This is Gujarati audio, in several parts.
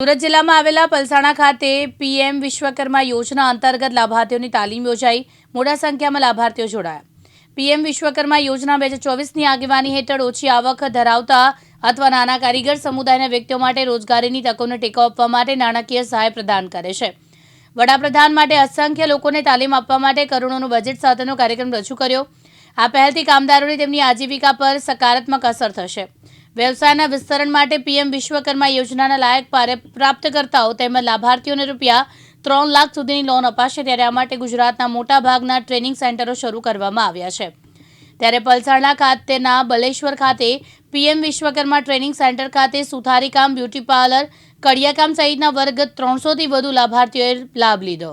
સુરત જિલ્લામાં આવેલા પલસાણા ખાતે પીએમ વિશ્વકર્મા યોજના અંતર્ગત લાભાર્થીઓની તાલીમ યોજાઈ। મોટા સંખ્યામાં લાભાર્થીઓ જોડાયા। પીએમ વિશ્વકર્મા યોજના 2024ની આગેવાની હેઠળ ઓછી આવક ધરાવતા અથવા નાના કારીગર સમુદાયના વ્યક્તિઓ માટે રોજગારીની તકોને ટેકો આપવા માટે નાણાકીય સહાય પ્રદાન કરે છે। વડાપ્રધાન માટે અસંખ્ય લોકોને તાલીમ આપવા માટે કરોડોનું બજેટ સાથેનો કાર્યક્રમ રજૂ કર્યો। આ પહેલથી કામદારોને તેમની આજીવિકા પર સકારાત્મક અસર થશે। व्यवसायना विस्तरण माटे पीएम विश्वकर्मा योजनाना लायक प्राप्तकर्ताओं तेमज लाभार्थीओने रूपिया 3 लाख सुधीनी लोन अपाशे। त्यारे आ माटे गुजरातना मोटा भागना ट्रेनिंग सेंटरो शरू करवामां आव्या छे। त्यारे पलसाणा खातेना बलेश्वर खाते पीएम विश्वकर्मा ट्रेनिंग सेंटर खाते सुथारी काम, ब्यूटी पार्लर, कड़ियाकाम सहितना वर्ग 300 थी वधु लाभार्थीओए लाभ लीधो।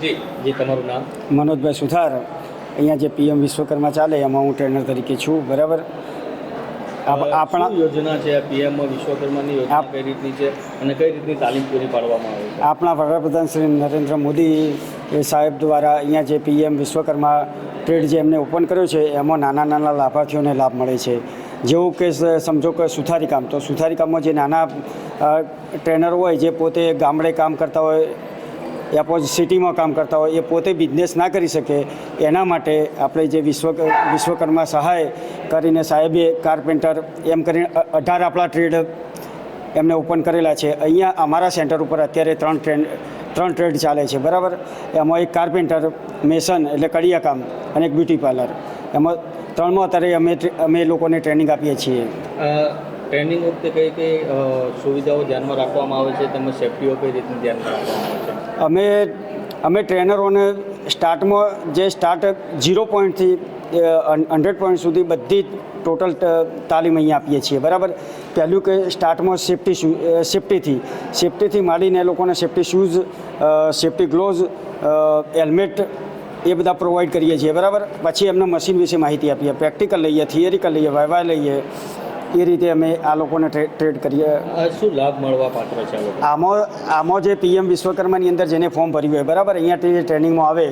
जी तमारुं नाम? मनोजभाई सुथार। अहींया जे पीएम विश्वकर्मा चाले एमां हूँ ट्रेनर तरीके छूँ। बराबर। આપણા યોજના છે પીએમ વિશ્વકર્માની યોજના કઈ રીતની છે અને કઈ રીતની તાલીમ પૂરી પાડવામાં આવે છે? આપણા વડાપ્રધાન શ્રી નરેન્દ્ર મોદી સાહેબ દ્વારા અહીંયા જે પીએમ વિશ્વકર્મા ટ્રેડ જે એમને ઓપન કર્યો છે એમાં નાના નાના લાભાર્થીઓને લાભ મળે છે। જેવું કે સમજો કે સુથારી કામ, તો સુથારી કામમાં જે નાના ટ્રેનર હોય જે પોતે ગામડે કામ કરતા હોય या પછી સિટીમાં કામ કરતા હોય એ પોતે બિઝનેસ ના કરી શકે એના માટે આપણે જે વિશ્વકર્મા સહાય કરીને સાહેબે કાર્પેન્ટર એમ કરીને 18 આપણા ટ્રેડ એમને ઓપન કરેલા છે। અહીંયા અમારા સેન્ટર ઉપર અત્યારે ત્રણ ટ્રેડ ચાલે છે। બરાબર। એમાં એક કાર્પેન્ટર, મેસન એટલે કડિયા કામ અને એક બ્યુટી પાર્લર, એમાં ત્રણમાં અત્યારે અમે લોકોને ટ્રેનિંગ આપીએ છીએ। ટ્રેનિંગ વખતે કઈ કઈ સુવિધાઓ ધ્યાનમાં રાખવામાં આવે છે તેમજ સેફ્ટીઓ કઈ રીતની ધ્યાનમાં રાખવામાં આવે છે? અમે ટ્રેનરોને સ્ટાર્ટમાં જે સ્ટાર્ટ 0 પોઈન્ટથી 100 પોઈન્ટ સુધી બધી ટોટલ તાલીમ અહીંયા આપીએ છીએ। બરાબર। પહેલું કે સ્ટાર્ટમાં સેફ્ટીથી માંડીને એ લોકોને safety shoes, safety gloves, helmet એ બધા પ્રોવાઈડ કરીએ છીએ। બરાબર। પછી એમને મશીન વિશે માહિતી આપીએ, પ્રેક્ટિકલ લઈએ, થિયરિકલ લઈએ, વાયવા લઈએ, એ રીતે અમે આ લોકોને ટ્રેડ કરીએ। શું લાભ મળવા પાત્ર છે આમાં જે પીએમ વિશ્વકર્માની અંદર જેને ફોર્મ ભર્યું હોય, બરાબર, અહીંયા ટ્રેનિંગમાં આવે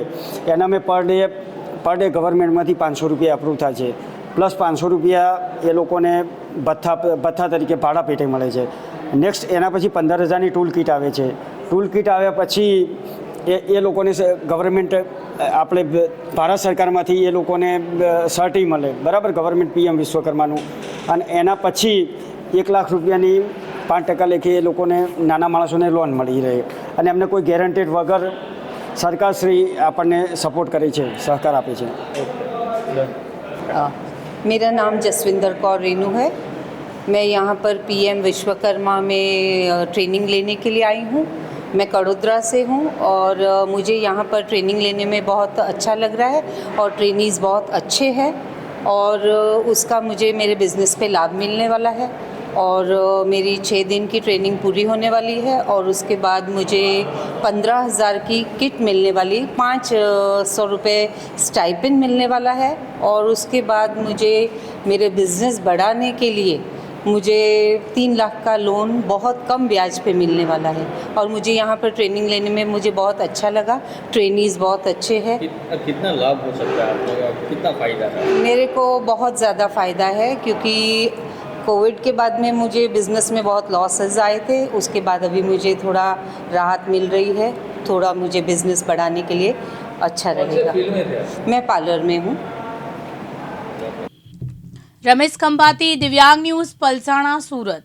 એના અમે પર ડે ગવર્મેન્ટમાંથી 500 રૂપિયા અપ્રૂવ થાય છે, પ્લસ 500 રૂપિયા એ લોકોને ભથ્થા તરીકે ભાડા પેટે મળે છે। નેક્સ્ટ એના પછી 15,000ની ટૂલ કીટ આવે છે। ટૂલ કીટ આવ્યા પછી એ લોકોને ગવર્મેન્ટ આપણે ભારત સરકારમાંથી એ લોકોને સર્ટી મળે। બરાબર। ગવર્મેન્ટ પીએમ વિશ્વકર્માનું। અને એના પછી 1 લાખ રૂપિયાની 5% લેખે એ લોકોને નાના માણસોને લોન મળી રહે અને એમને કોઈ ગેરંટેડ વગર સરકારશ્રી આપણને સપોર્ટ કરે છે, સહકાર આપે છે। मेरा नाम जसविंदर कौर रेनू है। मैं यहाँ पर पीएम विश्वकर्मा में ट्रेनिंग लेने के लिए आई हूँ। मैं कड़ोदरा से हूँ और मुझे यहाँ पर ट्रेनिंग लेने में बहुत अच्छा लग रहा है और ट्रेनीज़ बहुत अच्छे हैं और उसका मुझे मेरे बिज़नेस पे लाभ मिलने वाला है। और मेरी 6 दिन की ट्रेनिंग पूरी होने वाली है और उसके बाद मुझे 15,000 की किट मिलने वाली, 500 रुपये स्टाइपेंड मिलने वाला है। और उसके बाद मुझे मेरे बिज़नेस बढ़ाने के लिए मुझे 3 लाख का लोन बहुत कम ब्याज पे मिलने वाला है और मुझे यहाँ पर ट्रेनिंग लेने में मुझे बहुत अच्छा लगा। ट्रेनीज़ बहुत अच्छे हैं। कितना लाभ हो सकता है आपको, कितना फ़ायदा है? मेरे को बहुत ज़्यादा फ़ायदा है क्योंकि कोविड के बाद में मुझे बिज़नेस में बहुत लॉसेस आए थे। उसके बाद अभी मुझे थोड़ा राहत मिल रही है, थोड़ा मुझे बिज़नेस बढ़ाने के लिए अच्छा रहेगा। मैं पार्लर में हूँ। रमेश खंभाती, दिव्यांग न्यूज़, पलसाणा, सूरत।